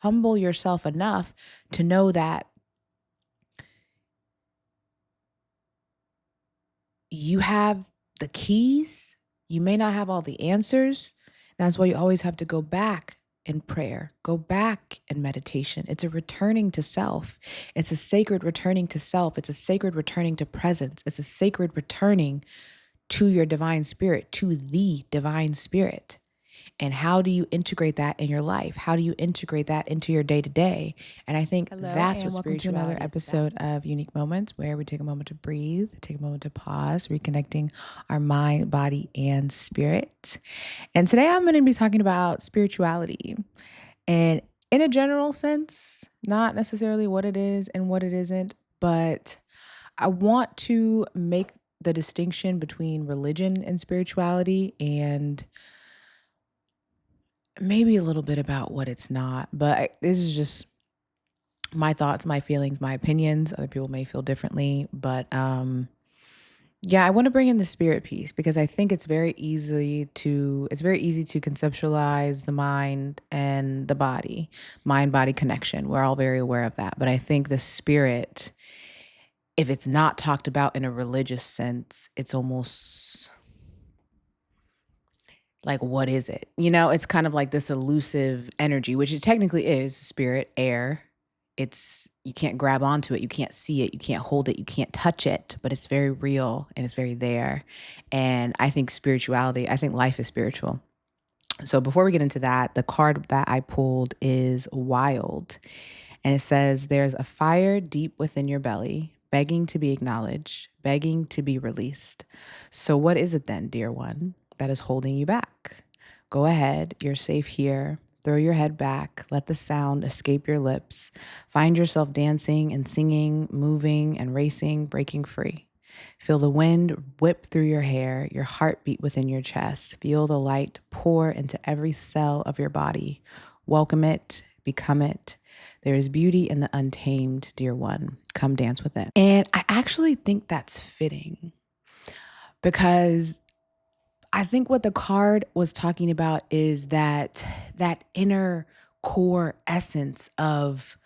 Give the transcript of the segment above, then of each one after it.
humble yourself enough to know that you have the keys. You may not have all the answers. That's why you always have to go back in prayer, go back in meditation. It's a returning to self. It's a sacred returning to self. It's a sacred returning to presence. It's a sacred returning to your divine spirit, to the divine spirit. And how do you integrate that in your life? How do you integrate that into your day to day? And I think that's what welcome to another episode of Unique Moments, where we take a moment to breathe, take a moment to pause, reconnecting our mind, body, and spirit. And today I'm going to be talking about spirituality, and in a general sense, not necessarily what it is and what it isn't, but I want to make the distinction between religion and spirituality, and maybe a little bit about what it's not. But this is just my thoughts, my feelings, my opinions. Other people may feel differently, but yeah, I want to bring in the spirit piece because I think it's very easy to conceptualize the mind and the body, mind body connection. We're all very aware of that, but I think the spirit, if it's not talked about in a religious sense, it's almost like, what is it? It's kind of like this elusive energy, which it technically is: spirit, air. You can't grab onto it. You can't see it. You can't hold it. You can't touch it, but it's very real and it's very there. And I think I think life is spiritual. So before we get into that, the card that I pulled is Wild. And it says, there's a fire deep within your belly, begging to be acknowledged, begging to be released. So what is it then, dear one, that is holding you back? Go ahead. You're safe here. Throw your head back. Let the sound escape your lips. Find yourself dancing and singing, moving and racing, breaking free. Feel the wind whip through your hair, your heartbeat within your chest. Feel the light pour into every cell of your body. Welcome it, become it. There is beauty in the untamed, dear one. Come dance with it. And I actually think that's fitting because I think what the card was talking about is that inner core essence of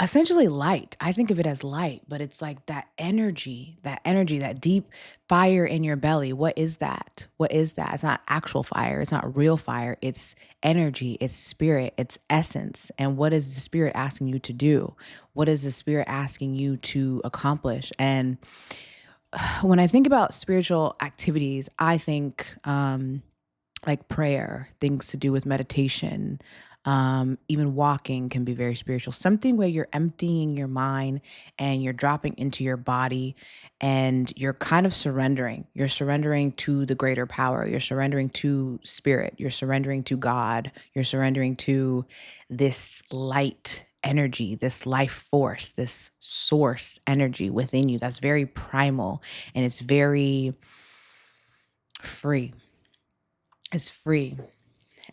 essentially light. I think of it as light, but it's like that energy, that deep fire in your belly. What is that? What is that? It's not actual fire. It's not real fire. It's energy. It's spirit. It's essence. And what is the spirit asking you to do? What is the spirit asking you to accomplish? And when I think about spiritual activities, I think like prayer, things to do with meditation, even walking can be very spiritual. Something where you're emptying your mind and you're dropping into your body and you're kind of surrendering. You're surrendering to the greater power. You're surrendering to spirit. You're surrendering to God. You're surrendering to this light energy, this life force, this source energy within you that's very primal and it's very free. It's free.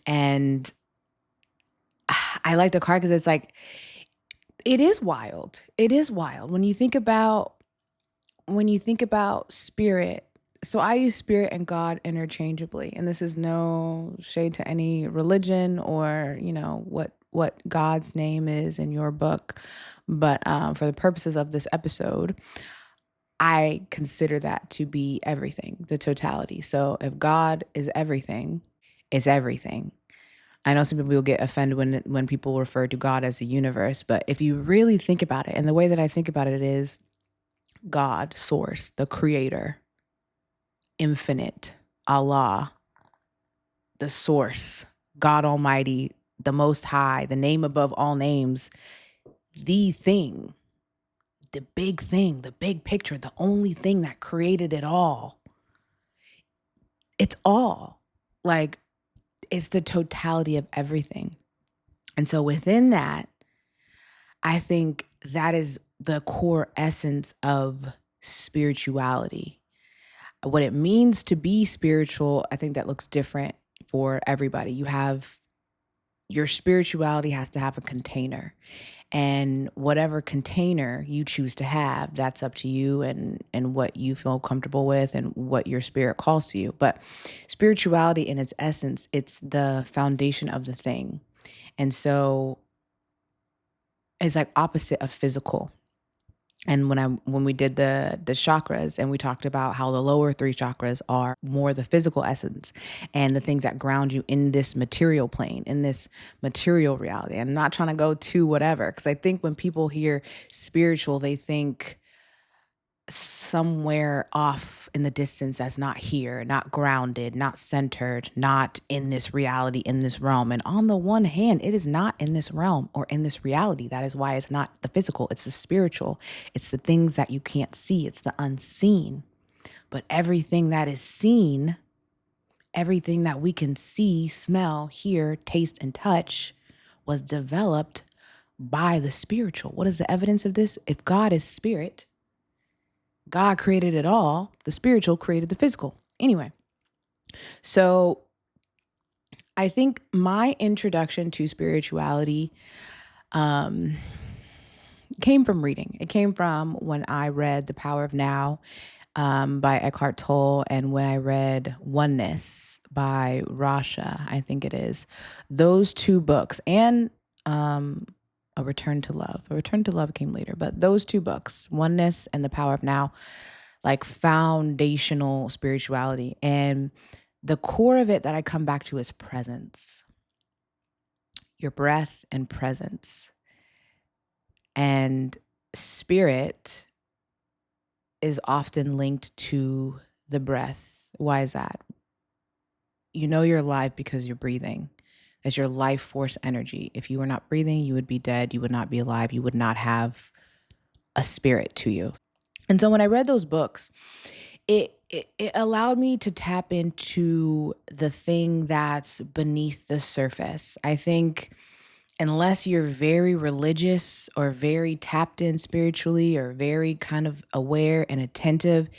And I like the card because it's like, it is wild. It is wild. When you think about spirit, so I use spirit and God interchangeably. And this is no shade to any religion or, what God's name is in your book. But for the purposes of this episode, I consider that to be everything, the totality. So if God is everything, it's everything. I know some people will get offended when people refer to God as the universe, but if you really think about it, and the way that I think about it is God, source, the creator, infinite, Allah, the source, God Almighty, the Most High, the name above all names, the thing, the big thing, the big picture, the only thing that created it all. It's all. Like, it's the totality of everything. And so within that, I think that is the core essence of spirituality. What it means to be spiritual, I think that looks different for everybody. Your spirituality has to have a container. And whatever container you choose to have, that's up to you and what you feel comfortable with and what your spirit calls to you. But spirituality in its essence, it's the foundation of the thing. And so it's like opposite of physical. And when we did the chakras and we talked about how the lower three chakras are more the physical essence and the things that ground you in this material plane, in this material reality. I'm not trying to go to whatever, because I think when people hear spiritual, they think somewhere off in the distance that's not here, not grounded, not centered, not in this reality, in this realm. And on the one hand, it is not in this realm or in this reality. That is why it's not the physical, it's the spiritual. It's the things that you can't see, it's the unseen. But everything that is seen, everything that we can see, smell, hear, taste, and touch was developed by the spiritual. What is the evidence of this? If God is spirit, God created it all. The spiritual created the physical. Anyway, so I think my introduction to spirituality um, came from reading. It came from when I read The Power of Now by Eckhart Tolle and when I read Oneness by Rasha, I think it is. Those two books and A Return to Love. A Return to Love came later, but those two books, Oneness and The Power of Now, like foundational spirituality. And the core of it that I come back to is presence, your breath and presence. And spirit is often linked to the breath. Why is that? You know you're alive because you're breathing. That's your life force energy. If you were not breathing, you would be dead. You would not be alive. You would not have a spirit to you. And so when I read those books, it allowed me to tap into the thing that's beneath the surface. I think unless you're very religious or very tapped in spiritually or very kind of aware and attentive,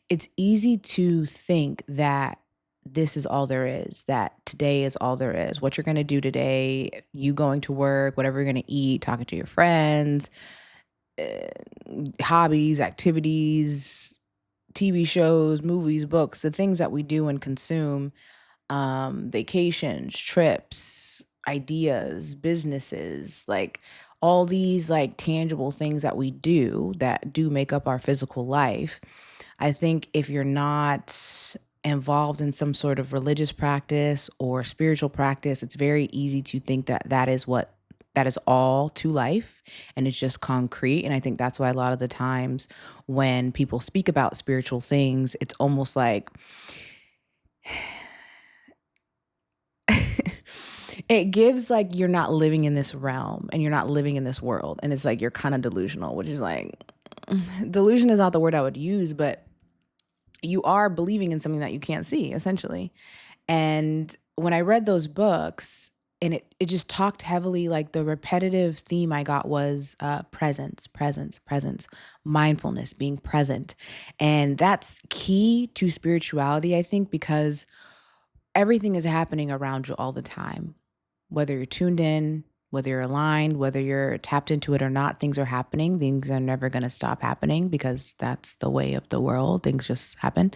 it's easy to think that this is all there is, that today is all there is. What you're going to do today, you going to work, whatever you're going to eat, talking to your friends, hobbies, activities, TV shows, movies, books, the things that we do and consume, vacations, trips, ideas, businesses, like all these like tangible things that we do that do make up our physical life. I think if you're not involved in some sort of religious practice or spiritual practice, it's very easy to think that that is all to life and it's just concrete. And I think that's why a lot of the times when people speak about spiritual things, it's almost like it gives like you're not living in this realm and you're not living in this world. And it's like you're kind of delusional, which is like, delusion is not the word I would use, but you are believing in something that you can't see, essentially. And when I read those books, and it just talked heavily, like the repetitive theme I got was presence, presence, presence, mindfulness, being present. And that's key to spirituality, I think, because everything is happening around you all the time. Whether you're tuned in, whether you're aligned, whether you're tapped into it or not, things are happening. Things are never going to stop happening because that's the way of the world. Things just happen.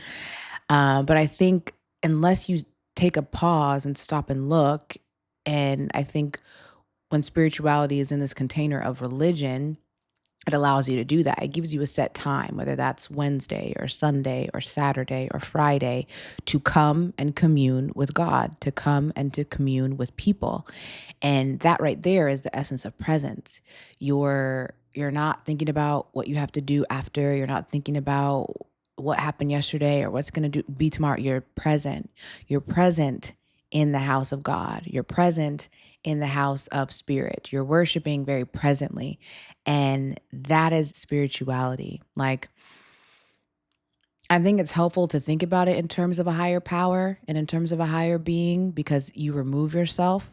But I think unless you take a pause and stop and look, and I think when spirituality is in this container of religion, it allows you to do that. It gives you a set time, whether that's Wednesday or Sunday or Saturday or Friday, to come and commune with God, to come and to commune with people. And that right there is the essence of presence. You're not thinking about what you have to do after. You're not thinking about what happened yesterday or what's going to be tomorrow. You're present. You're present in the house of God. You're present in the house of spirit. You're worshiping very presently. And that is spirituality. Like, I think it's helpful to think about it in terms of a higher power and in terms of a higher being because you remove yourself.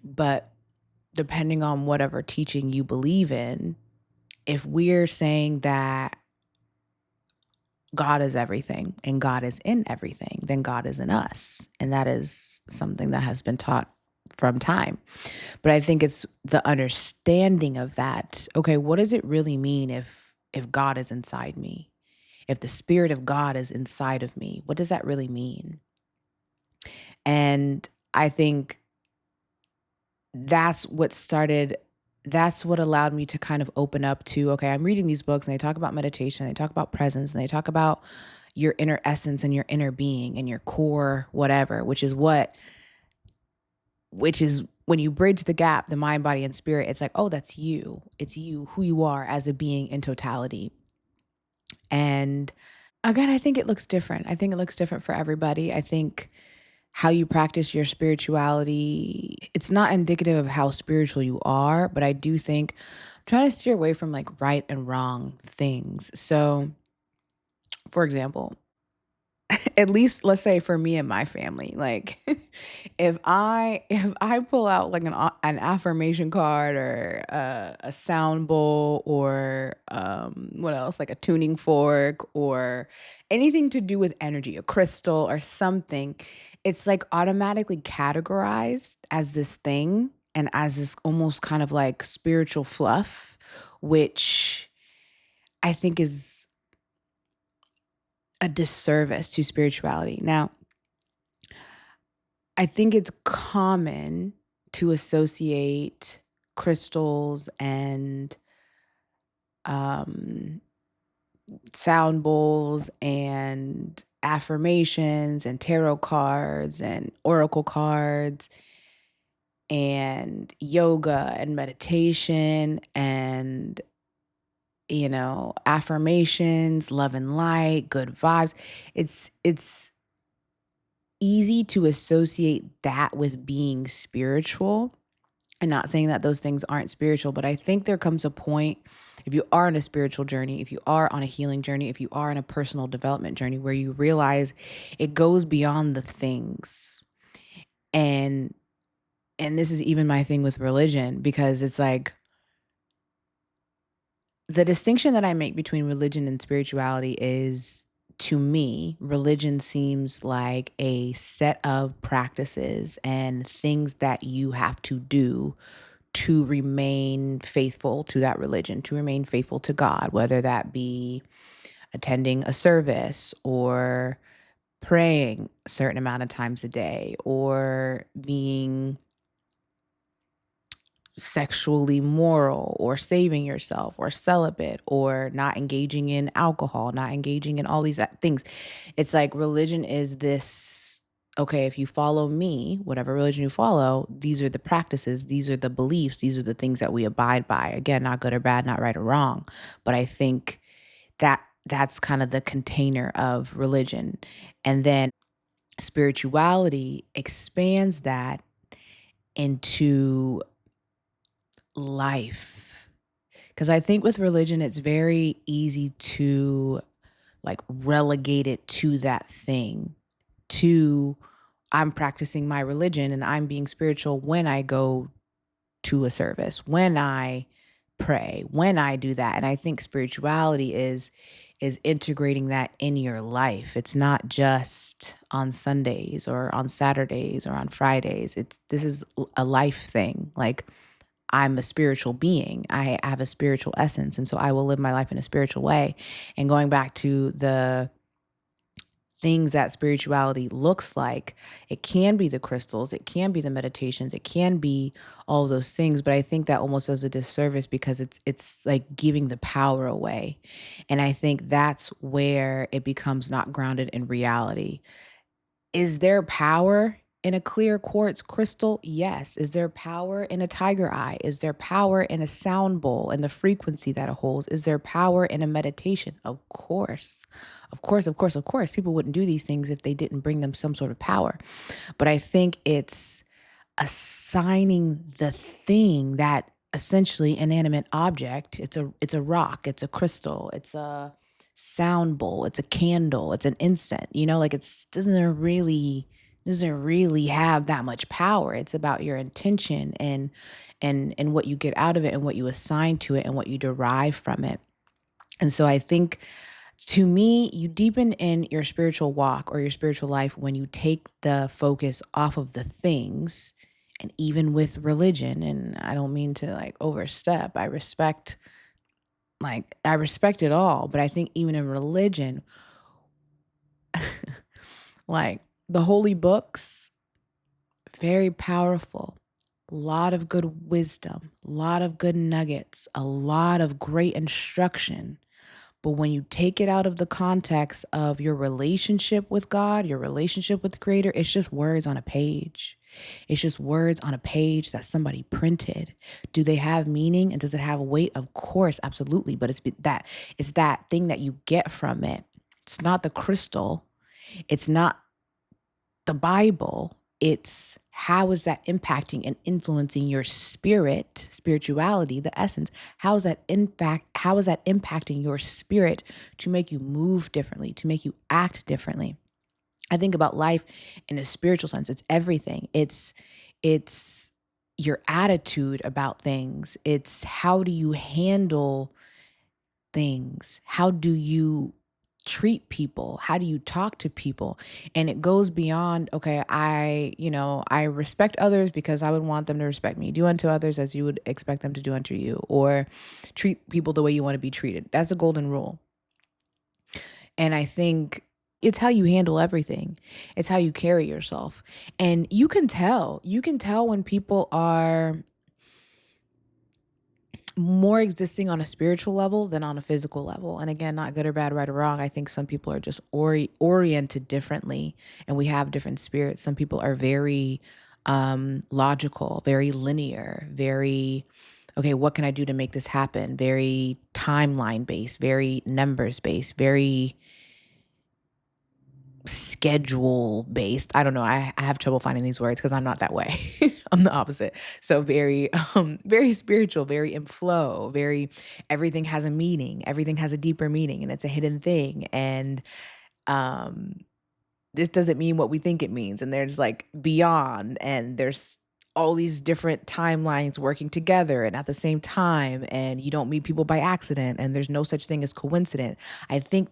But depending on whatever teaching you believe in, if we're saying that God is everything and God is in everything, then God is in us. And that is something that has been taught from time. But I think it's the understanding of that. Okay, what does it really mean if God is inside me? If the spirit of God is inside of me, what does that really mean? And I think that's what started that's what allowed me to kind of open up to, okay, I'm reading these books and they talk about meditation, they talk about presence, and they talk about your inner essence and your inner being and your core whatever, which is when you bridge the gap, the mind, body, and spirit, it's like, oh, that's you. It's you, who you are as a being in totality. And again, I think it looks different. I think it looks different for everybody. I think how you practice your spirituality, it's not indicative of how spiritual you are, but I do think I'm trying to steer away from like right and wrong things. So, for example, at least let's say for me and my family, like if I pull out like an affirmation card or a sound bowl or what else, like a tuning fork or anything to do with energy, a crystal or something, it's like automatically categorized as this thing and as this almost kind of like spiritual fluff, which I think is a disservice to spirituality. Now, I think it's common to associate crystals and um, sound bowls and affirmations and tarot cards and oracle cards and yoga and meditation and affirmations, love and light, good vibes. It's easy to associate that with being spiritual. And not saying that those things aren't spiritual, but I think there comes a point, if you are on a spiritual journey, if you are on a healing journey, if you are on a personal development journey, where you realize it goes beyond the things. And this is even my thing with religion, because it's like the distinction that I make between religion and spirituality is, to me, religion seems like a set of practices and things that you have to do to remain faithful to that religion, to remain faithful to God, whether that be attending a service or praying a certain amount of times a day or being sexually moral or saving yourself or celibate or not engaging in alcohol, not engaging in all these things. It's like religion is this, okay, if you follow me, whatever religion you follow, these are the practices, these are the beliefs, these are the things that we abide by. Again, not good or bad, not right or wrong. But I think that's kind of the container of religion. And then spirituality expands that into life. Because I think with religion, it's very easy to like relegate it to that thing, to I'm practicing my religion and I'm being spiritual when I go to a service, when I pray, when I do that. And I think spirituality is integrating that in your life. It's not just on Sundays or on Saturdays or on Fridays. This is a life thing. Like I'm a spiritual being. I have a spiritual essence. And so I will live my life in a spiritual way. And going back to the things that spirituality looks like, it can be the crystals, it can be the meditations, it can be all of those things. But I think that almost does a disservice because it's like giving the power away. And I think that's where it becomes not grounded in reality. Is there power in a clear quartz crystal? Yes. Is there power in a tiger eye? Is there power in a sound bowl and the frequency that it holds? Is there power in a meditation? Of course. Of course, of course, of course. People wouldn't do these things if they didn't bring them some sort of power. But I think it's assigning the thing, that essentially inanimate object. It's a rock, it's a crystal, it's a sound bowl, it's a candle, it's an incense, like it's doesn't really have that much power. It's about your intention and what you get out of it and what you assign to it and what you derive from it. And so I think, to me, you deepen in your spiritual walk or your spiritual life when you take the focus off of the things And even with religion, and I don't mean to like overstep, I respect it all, but I think even in religion, like the holy books, very powerful. A lot of good wisdom, a lot of good nuggets, a lot of great instruction. But when you take it out of the context of your relationship with God, your relationship with the Creator, it's just words on a page. It's just words on a page that somebody printed. Do they have meaning and does it have weight? Of course, absolutely. But it's that thing that you get from it. It's not the crystal. It's not the Bible. It's how is that impacting and influencing your spirit, spirituality, the essence? How is that impacting your spirit to make you move differently, to make you act differently? I think about life in a spiritual sense. It's everything. It's your attitude about things. It's how do you handle things? How do you treat people? How do you talk to people? And it goes beyond, okay, I respect others because I would want them to respect me. Do unto others as you would expect them to do unto you, or treat people the way you want to be treated. That's a golden rule. And I think it's how you handle everything. It's how you carry yourself. And you can tell when people are more existing on a spiritual level than on a physical level. And again, not good or bad, right or wrong. I think some people are just oriented differently, and we have different spirits. Some people are very logical, very linear, very, okay, what can I do to make this happen? Very timeline based, very numbers based, very schedule based. I don't know. I have trouble finding these words because I'm not that way. I'm the opposite. So very, very spiritual, very in flow, very, everything has a meaning. Everything has a deeper meaning and it's a hidden thing. And um, this doesn't mean what we think it means. And there's like beyond, and there's all these different timelines working together and at the same time. And you don't meet people by accident, and there's no such thing as coincidence. I think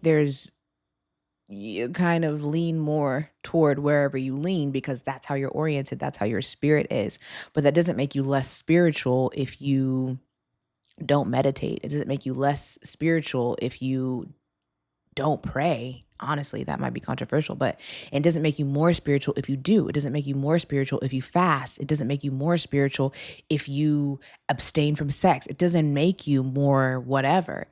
you kind of lean more toward wherever you lean because that's how you're oriented, that's how your spirit is. But that doesn't make you less spiritual if you don't meditate. It doesn't make you less spiritual if you don't pray. Honestly, that might be controversial, but it doesn't make you more spiritual if you do. It doesn't make you more spiritual if you fast. It doesn't make you more spiritual if you abstain from sex. It doesn't make you more whatever.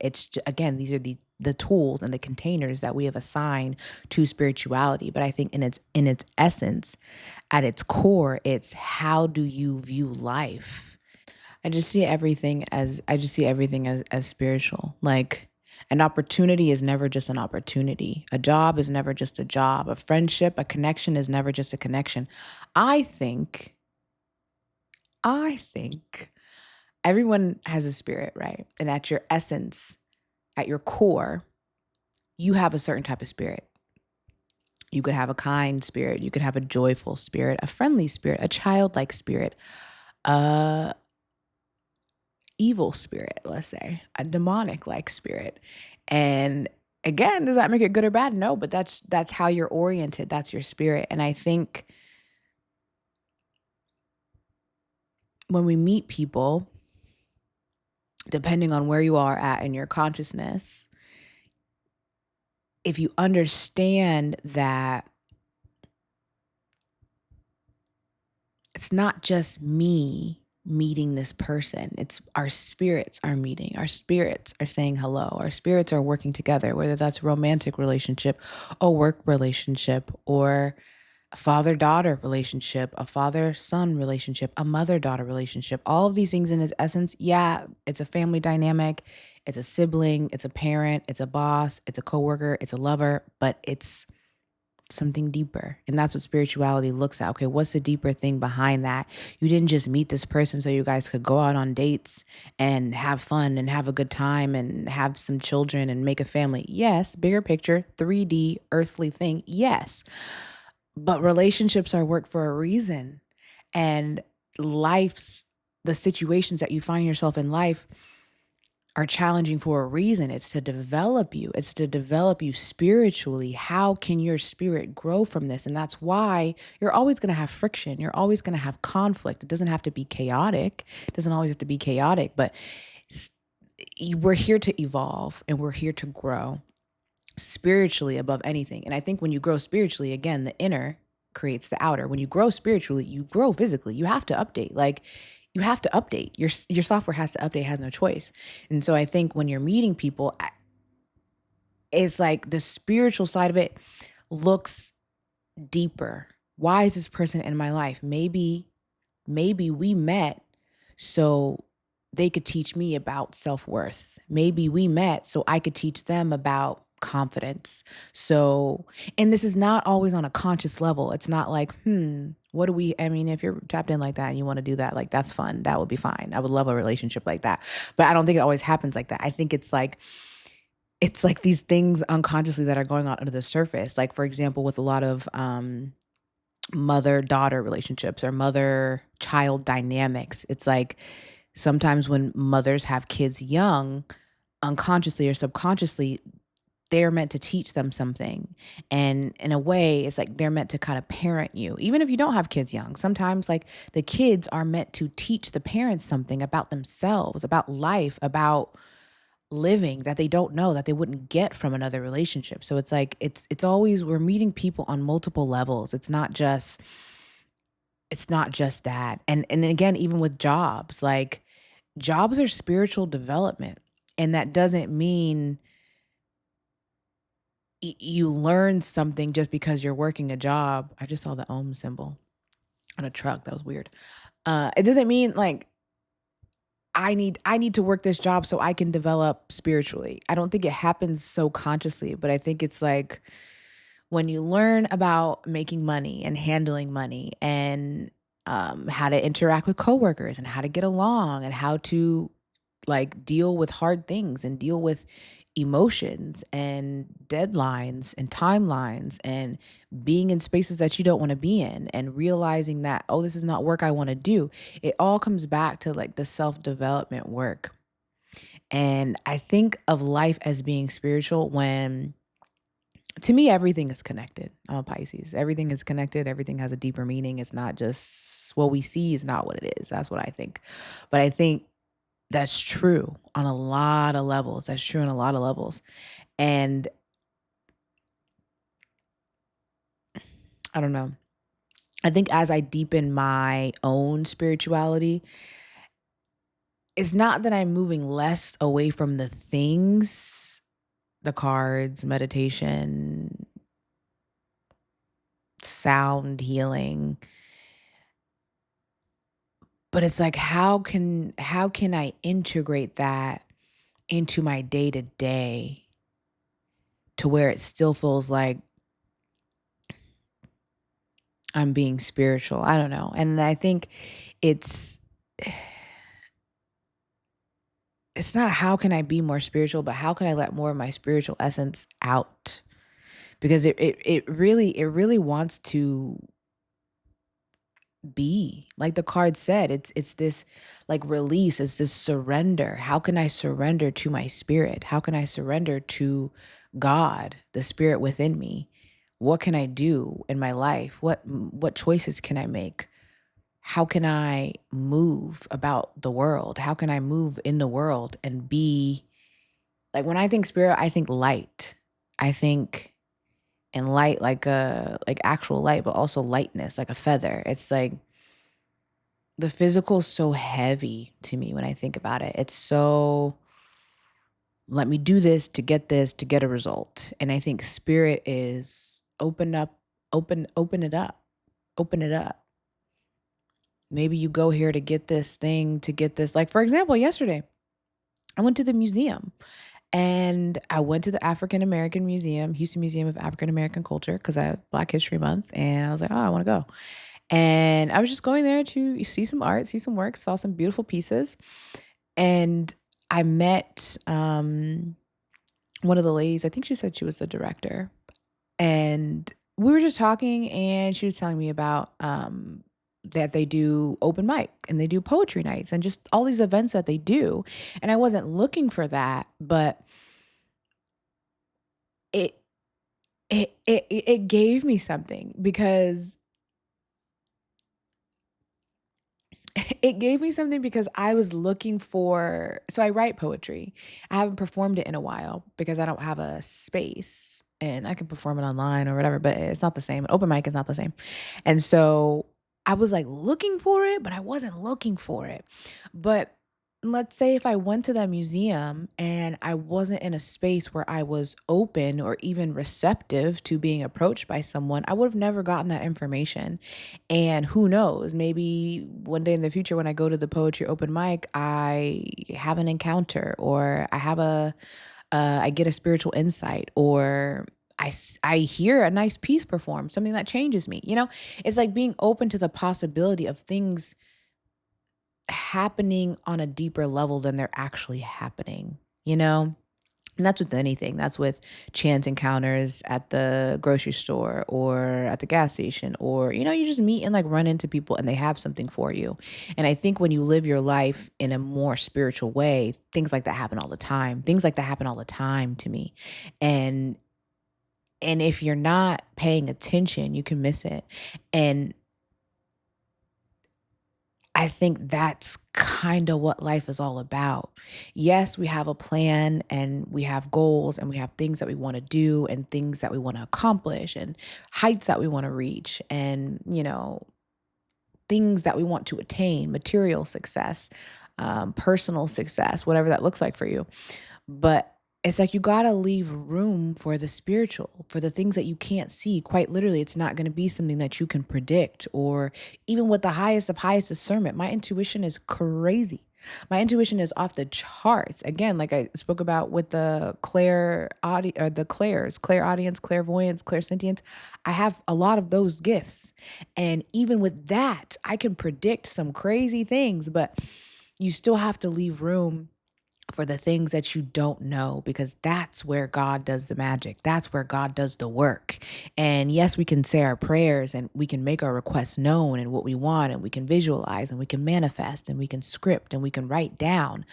Again, these are the tools and the containers that we have assigned to spirituality. But I think in its essence, at its core, it's how do you view life? I just see everything as spiritual. Like an opportunity is never just an opportunity. A job is never just a job. A friendship, a connection is never just a connection. I think, I think everyone has a spirit, right? And at your essence, at your core, you have a certain type of spirit. You could have a kind spirit, you could have a joyful spirit, a friendly spirit, a childlike spirit, a evil spirit, let's say, a demonic like spirit. And again, does that make it good or bad? No, but that's how you're oriented. That's your spirit. And I think when we meet people, depending on where you are at in your consciousness, if you understand that it's not just me meeting this person, it's our spirits are meeting. Our spirits are saying hello. Our spirits are working together, whether that's a romantic relationship, a work relationship, or a father-daughter relationship, a father-son relationship, a mother-daughter relationship. All of these things in its essence, yeah, it's a family dynamic, it's a sibling, it's a parent, it's a boss, it's a coworker, it's a lover, but it's something deeper. And that's what spirituality looks at. Okay, what's the deeper thing behind that? You didn't just meet this person so you guys could go out on dates and have fun and have a good time and have some children and make a family. Yes, bigger picture, 3D, earthly thing. Yes. But relationships are work for a reason. And the situations that you find yourself in life are challenging for a reason. It's to develop you. It's to develop you spiritually. How can your spirit grow from this? And that's why you're always going to have friction. You're always going to have conflict. It doesn't have to be chaotic. It doesn't always have to be chaotic, but s- we're here to evolve and we're here to grow spiritually above anything. And I think when you grow spiritually, again, the inner creates the outer. When you grow spiritually, you grow physically. You have to update. Like you have to update. Your software has to update, has no choice. And so I think when you're meeting people, it's like the spiritual side of it looks deeper. Why is this person in my life? Maybe we met so they could teach me about self-worth. Maybe we met so I could teach them about confidence. So, and this is not always on a conscious level. It's not like, what do we, I mean, if you're tapped in like that and you want to do that, like that's fun. That would be fine. I would love a relationship like that. But I don't think it always happens like that. I think it's like these things unconsciously that are going on under the surface. Like, for example, with a lot of mother-daughter relationships or mother-child dynamics, it's like sometimes when mothers have kids young, unconsciously or subconsciously, they're meant to teach them something. And in a way, it's like they're meant to kind of parent you. Even if you don't have kids young, sometimes like the kids are meant to teach the parents something about themselves, about life, about living that they don't know, that they wouldn't get from another relationship. So it's like it's always we're meeting people on multiple levels. It's not just that. And again, even with jobs, like jobs are spiritual development. And that doesn't mean you learn something just because you're working a job. I just saw the ohm symbol on a truck. That was weird. It doesn't mean like I need to work this job so I can develop spiritually. I don't think it happens so consciously, but I think it's like when you learn about making money and handling money and how to interact with coworkers and how to get along and how to like deal with hard things and deal with emotions and deadlines and timelines and being in spaces that you don't want to be in and realizing that, oh, this is not work I want to do. It all comes back to like the self-development work. And I think of life as being spiritual when to me everything is connected. I'm a Pisces. Everything is connected. Everything has a deeper meaning. It's not just what we see is not what it is. That's what I think. But I think that's true on a lot of levels. That's true on a lot of levels. And I don't know. I think as I deepen my own spirituality, it's not that I'm moving less away from the things, the cards, meditation, sound healing, but it's like how can I integrate that into my day to day to where it still feels like I'm being spiritual. I don't know. And I think it's it's not how can I be more spiritual, but how can I let more of my spiritual essence out? Because it really wants to be. Like the card said, it's this like release, it's this surrender. How can I surrender to my spirit? How can I surrender to God, the spirit within me? What can I do in my life? What choices can I make? How can I move about the world? How can I move in the world and be like when I think spirit, I think light. I think in light like a like actual light, but also lightness, like a feather. It's like the physical is so heavy to me when I think about it. It's so let me do this to get a result. And I think spirit is open it up. Open it up. Maybe you go here to get this thing, to get this. Like, for example, yesterday, I went to the museum and I went to the African American Museum, Houston Museum of African American Culture, because I had Black History Month. And I was like, oh, I want to go. And I was just going there to see some art, see some work, saw some beautiful pieces. And I met one of the ladies. I think she said she was the director. And we were just talking, and she was telling me about that they do open mic and they do poetry nights and just all these events that they do. And I wasn't looking for that, but it it gave me something because it gave me something because I was looking for, so I write poetry. I haven't performed it in a while because I don't have a space, and I can perform it online or whatever, but it's not the same. An open mic is not the same. And so I was like looking for it, but I wasn't looking for it. But let's say if I went to that museum and I wasn't in a space where I was open or even receptive to being approached by someone, I would have never gotten that information. And who knows, maybe one day in the future when I go to the poetry open mic, I have an encounter, or I have I get a spiritual insight, or I hear a nice piece performed, something that changes me. It's like being open to the possibility of things happening on a deeper level than they're actually happening, you know? And that's with anything. That's with chance encounters at the grocery store or at the gas station, or, you just meet and like run into people and they have something for you. And I think when you live your life in a more spiritual way, things like that happen all the time. Things like that happen all the time to me. And and if you're not paying attention, you can miss it. And I think that's kind of what life is all about. Yes, we have a plan and we have goals and we have things that we want to do and things that we want to accomplish and heights that we want to reach and, things that we want to attain, material success, personal success, whatever that looks like for you. But it's like you got to leave room for the spiritual, for the things that you can't see. Quite literally, it's not going to be something that you can predict, or even with the highest of highest discernment. My intuition is crazy. My intuition is off the charts. Again, like I spoke about with the clair audience, clairvoyance, clairsentience. I have a lot of those gifts. And even with that, I can predict some crazy things, but you still have to leave room for the things that you don't know, because that's where God does the magic. That's where God does the work. And yes, we can say our prayers and we can make our requests known and what we want, and we can visualize and we can manifest and we can script and we can write down.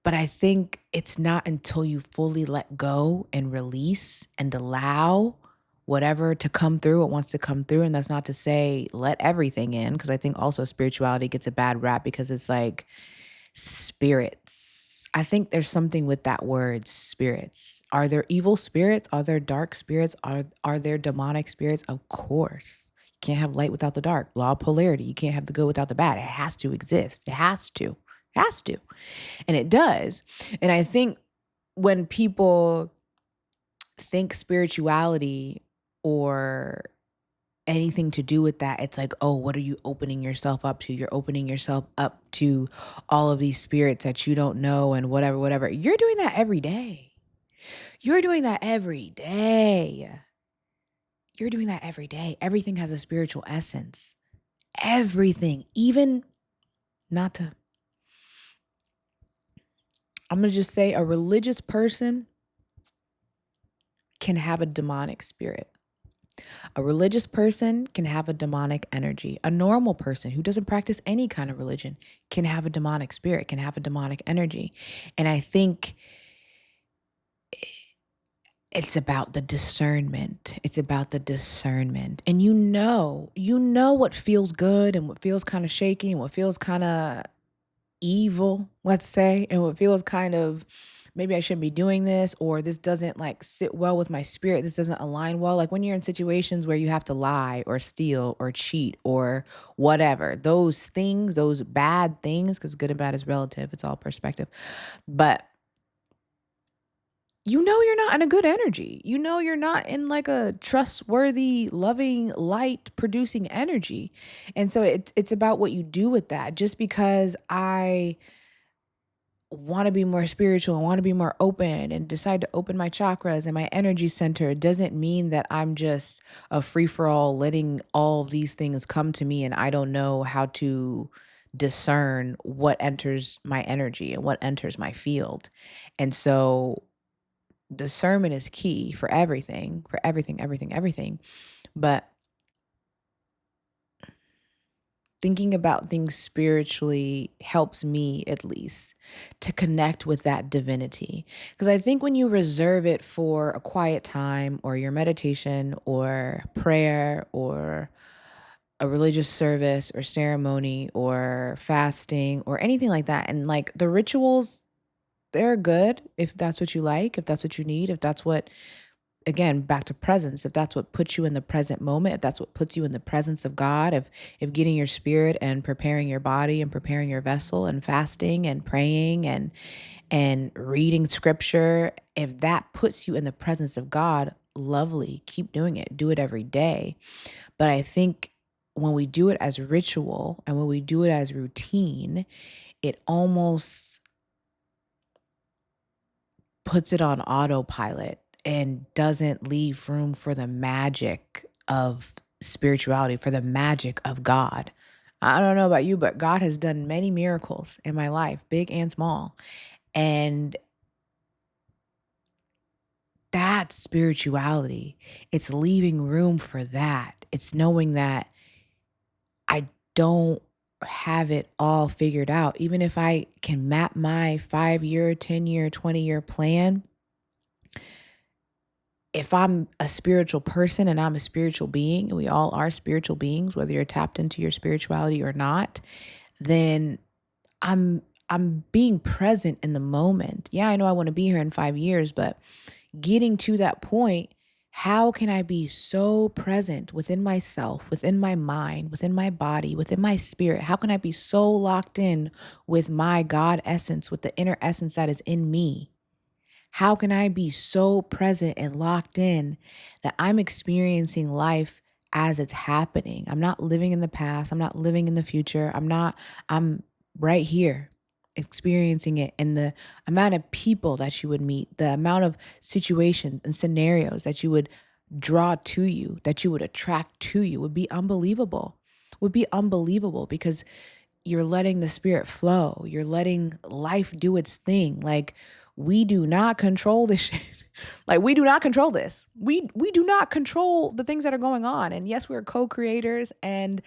But I think it's not until you fully let go and release and allow whatever to come through, it wants to come through. And that's not to say let everything in, because I think also spirituality gets a bad rap because it's like, spirits. I think there's something with that word, spirits. Are there evil spirits? Are there dark spirits? Are there demonic spirits? Of course. You can't have light without the dark. Law of polarity. You can't have the good without the bad. It has to exist. It has to. It has to. And it does. And I think when people think spirituality or anything to do with that, it's like, oh, what are you opening yourself up to? You're opening yourself up to all of these spirits that you don't know and whatever, whatever. You're doing that every day. You're doing that every day. You're doing that every day. Everything has a spiritual essence. Everything. Even not to, I'm going to just say a religious person can have a demonic spirit. A religious person can have a demonic energy. A normal person who doesn't practice any kind of religion can have a demonic spirit, can have a demonic energy. And I think it's about the discernment. It's about the discernment. And you know what feels good and what feels kind of shaky and what feels kind of evil, let's say, and what feels kind of, maybe I shouldn't be doing this, or this doesn't like sit well with my spirit. This doesn't align well. Like when you're in situations where you have to lie or steal or cheat or whatever, those things, those bad things, because good and bad is relative, it's all perspective. But you're not in a good energy. You're not in like a trustworthy, loving, light producing energy. And so it's about what you do with that. Just because I want to be more spiritual and want to be more open and decide to open my chakras and my energy center doesn't mean that I'm just a free for all, letting all of these things come to me and I don't know how to discern what enters my energy and what enters my field. And so discernment is key for everything, everything. But thinking about things spiritually helps me, at least, to connect with that divinity. Because I think when you reserve it for a quiet time or your meditation or prayer or a religious service or ceremony or fasting or anything like that, and like the rituals, they're good if that's what you like, if that's what you need, if that's what, again, back to presence, if that's what puts you in the present moment, if that's what puts you in the presence of God, if getting your spirit and preparing your body and preparing your vessel and fasting and praying and reading scripture, if that puts you in the presence of God, lovely, keep doing it, do it every day. But I think when we do it as ritual and when we do it as routine, it almost puts it on autopilot and doesn't leave room for the magic of spirituality, for the magic of God. I don't know about you, but God has done many miracles in my life, big and small. And that's spirituality. It's leaving room for that. It's knowing that I don't have it all figured out. Even if I can map my 5 year, 10 year, 20 year plan, if I'm a spiritual person and I'm a spiritual being, and we all are spiritual beings, whether you're tapped into your spirituality or not, then I'm I'm being present in the moment. Yeah, I know I want to be here in 5 years, but getting to that point, how can I be so present within myself, within my mind, within my body, within my spirit? How can I be so locked in with my God essence, with the inner essence that is in me? How can I be so present and locked in that I'm experiencing life as it's happening? I'm not living in the past. I'm not living in the future. I'm right here experiencing it. And the amount of people that you would meet, the amount of situations and scenarios that you would draw to you, that you would attract to you would be unbelievable. Would be unbelievable because you're letting the spirit flow. You're letting life do its thing. Like, we do not control this shit. Like, we do not control this. We do not control the things that are going on. And yes, we're co-creators and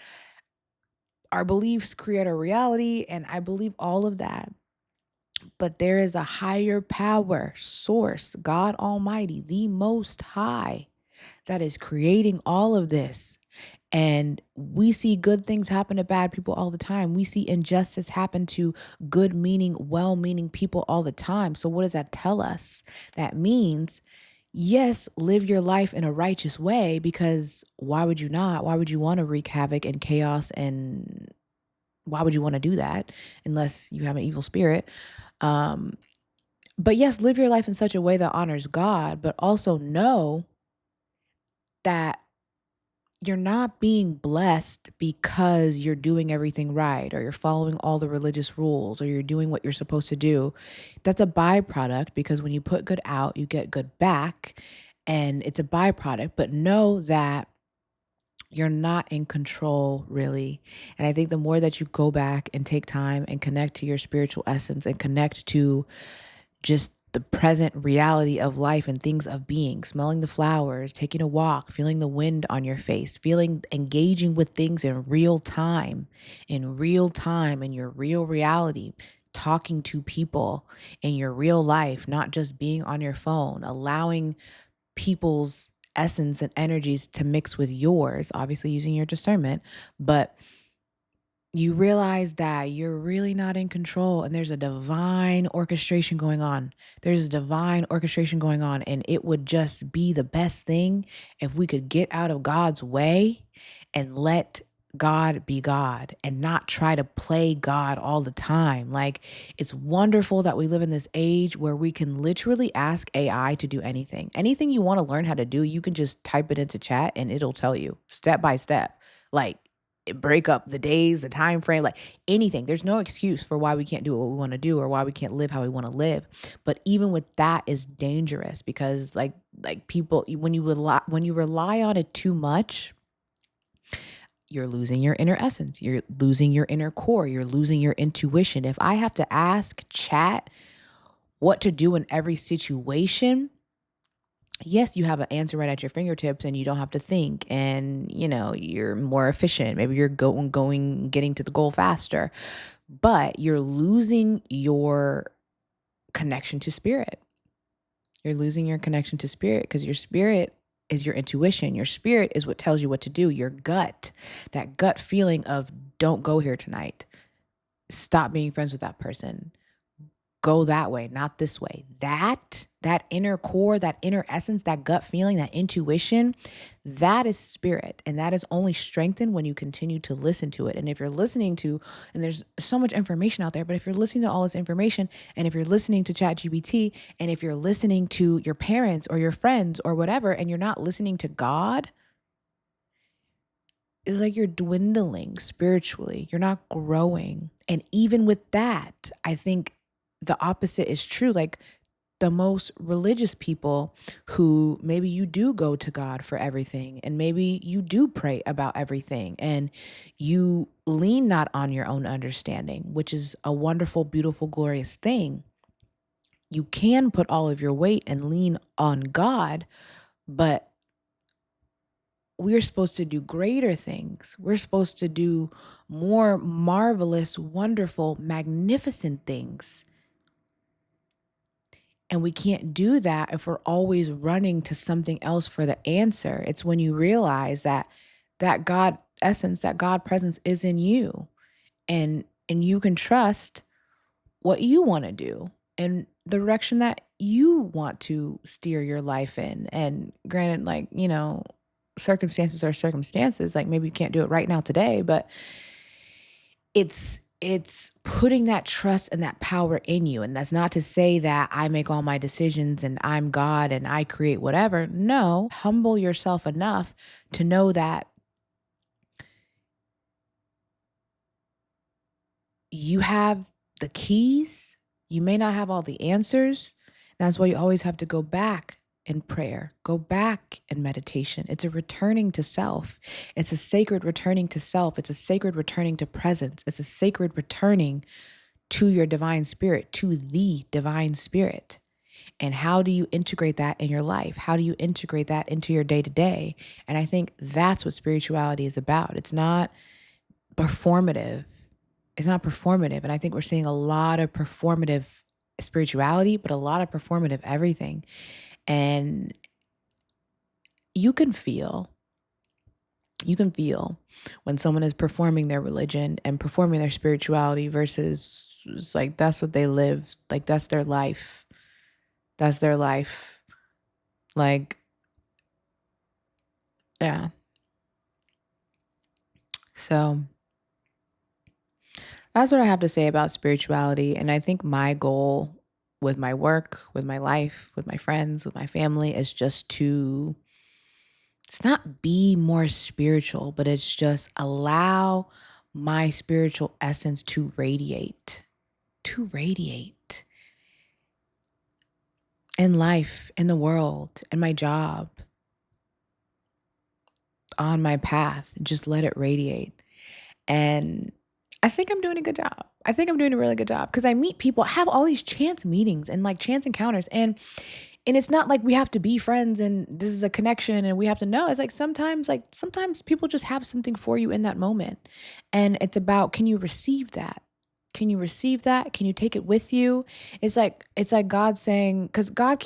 our beliefs create a reality, and I believe all of that. But there is a higher power, source, God Almighty, the most high, that is creating all of this. And we see good things happen to bad people all the time. We see injustice happen to good meaning, well meaning people all the time. So, what does that tell us? That means, yes, live your life in a righteous way, because why would you not? Why would you want to wreak havoc and chaos? And why would you want to do that unless you have an evil spirit? Um, but yes, live your life in such a way that honors God, but also know that you're not being blessed because you're doing everything right or you're following all the religious rules or you're doing what you're supposed to do. That's a byproduct, because when you put good out, you get good back, and it's a byproduct. But know that you're not in control, really. And I think the more that you go back and take time and connect to your spiritual essence and connect to just the present reality of life and things of being, smelling the flowers, taking a walk, feeling the wind on your face, feeling, engaging with things in your real reality, talking to people in your real life, not just being on your phone, allowing people's essence and energies to mix with yours, obviously using your discernment, but you realize that you're really not in control, and there's a divine orchestration going on. There's a divine orchestration going on, and it would just be the best thing if we could get out of God's way and let God be God and not try to play God all the time. Like, it's wonderful that we live in this age where we can literally ask AI to do anything. Anything you want to learn how to do, you can just type it into chat and it'll tell you step by step. Like, break up the days, the time frame, like anything. There's no excuse for why we can't do what we want to do or why we can't live how we want to live. But even with that is dangerous, because like people, when you rely on it too much, you're losing your inner essence. You're losing your inner core. You're losing your intuition. If I have to ask chat what to do in every situation, yes, you have an answer right at your fingertips and you don't have to think, and you're more efficient. Maybe you're getting to the goal faster, but you're losing your connection to spirit. You're losing your connection to spirit because your spirit is your intuition. Your spirit is what tells you what to do. Your gut, that gut feeling of don't go here tonight. Stop being friends with that person. Go that way, not this way. That inner core, that inner essence, that gut feeling, that intuition, that is spirit. And that is only strengthened when you continue to listen to it. And if you're listening to, and there's so much information out there, but if you're listening to all this information, and if you're listening to ChatGPT, and if you're listening to your parents or your friends or whatever, and you're not listening to God, it's like you're dwindling spiritually. You're not growing. And even with that, I think the opposite is true. Like the most religious people who maybe you do go to God for everything, and maybe you do pray about everything, and you lean not on your own understanding, which is a wonderful, beautiful, glorious thing. You can put all of your weight and lean on God, but we're supposed to do greater things. We're supposed to do more marvelous, wonderful, magnificent things. And we can't do that if we're always running to something else for the answer. It's when you realize that that God essence, that God presence is in you, and you can trust what you want to do and the direction that you want to steer your life in. And granted, like, circumstances are circumstances. Like maybe you can't do it right now today, but it's putting that trust and that power in you. And that's not to say that I make all my decisions and I'm God and I create whatever. No, humble yourself enough to know that you have the keys. You may not have all the answers. That's why you always have to go back in prayer, go back in meditation. It's a returning to self. It's a sacred returning to self. It's a sacred returning to presence. It's a sacred returning to your divine spirit, to the divine spirit. And how do you integrate that in your life? How do you integrate that into your day to day? And I think that's what spirituality is about. It's not performative. It's not performative. And I think we're seeing a lot of performative spirituality, but a lot of performative everything. And you can feel, you can feel when someone is performing their religion and performing their spirituality versus it's like that's what they live, like that's their life. That's their life. Like, yeah. So that's what I have to say about spirituality. And I think my goal with my work, with my life, with my friends, with my family is just to, it's not be more spiritual, but it's just allow my spiritual essence to radiate in life, in the world, in my job, on my path. Just let it radiate. And I think I'm doing a good job. I think I'm doing a really good job because I meet people, I have all these chance meetings and like chance encounters. And it's not like we have to be friends and this is a connection and we have to know. It's like sometimes people just have something for you in that moment. And it's about, can you receive that? Can you receive that? Can you take it with you? It's like God saying, because God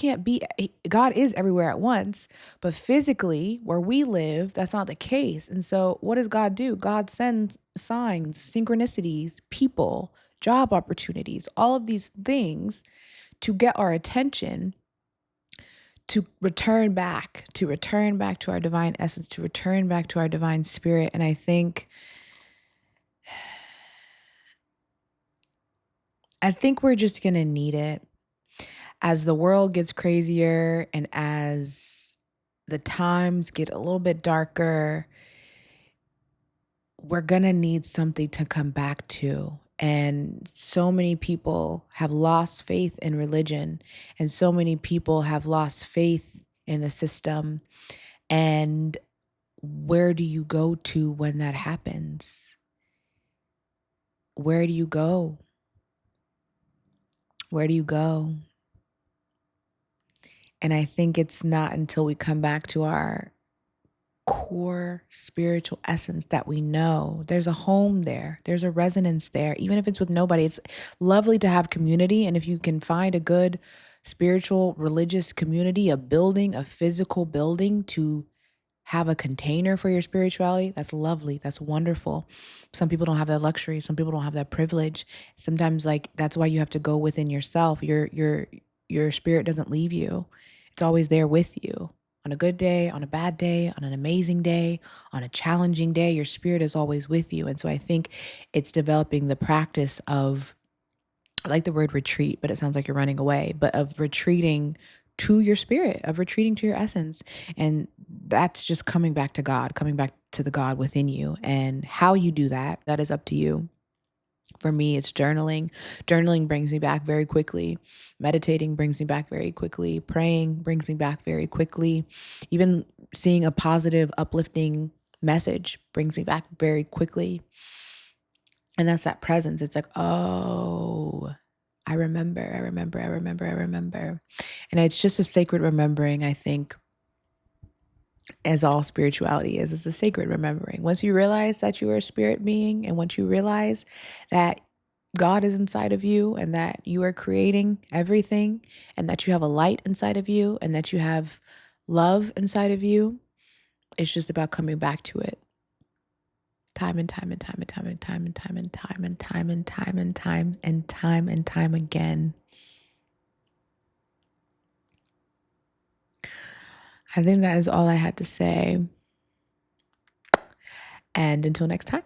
is everywhere at once, but physically where we live, that's not the case. And so what does God do? God sends signs, synchronicities, people, job opportunities, all of these things to get our attention, to return back to our divine essence, to return back to our divine spirit. And I think we're just going to need it as the world gets crazier and as the times get a little bit darker. We're going to need something to come back to. And so many people have lost faith in religion, and so many people have lost faith in the system. And where do you go to when that happens? Where do you go? Where do you go? And I think it's not until we come back to our core spiritual essence that we know there's a home there, there's a resonance there, even if it's with nobody. It's lovely to have community. And if you can find a good spiritual, religious community, a building, a physical building to have a container for your spirituality, that's lovely. That's wonderful. Some people don't have that luxury. Some people don't have that privilege. Sometimes like that's why you have to go within yourself. Your spirit doesn't leave you. It's always there with you. On a good day, on a bad day, on an amazing day, on a challenging day, your spirit is always with you. And so I think it's developing the practice of, I like the word retreat, but it sounds like you're running away, but of retreating to your spirit, of retreating to your essence. And that's just coming back to God, coming back to the God within you. And how you do that, that is up to you. For me, it's journaling. Journaling brings me back very quickly. Meditating brings me back very quickly. Praying brings me back very quickly. Even seeing a positive, uplifting message brings me back very quickly. And that's that presence. It's like, oh, I remember, I remember, I remember, I remember. And it's just a sacred remembering, I think, as all spirituality is. It's a sacred remembering. Once you realize that you are a spirit being, and once you realize that God is inside of you and that you are creating everything and that you have a light inside of you and that you have love inside of you, it's just about coming back to it. Time and time and time and time and time and time and time and time and time and time and time and time again. I think that is all I had to say. And until next time.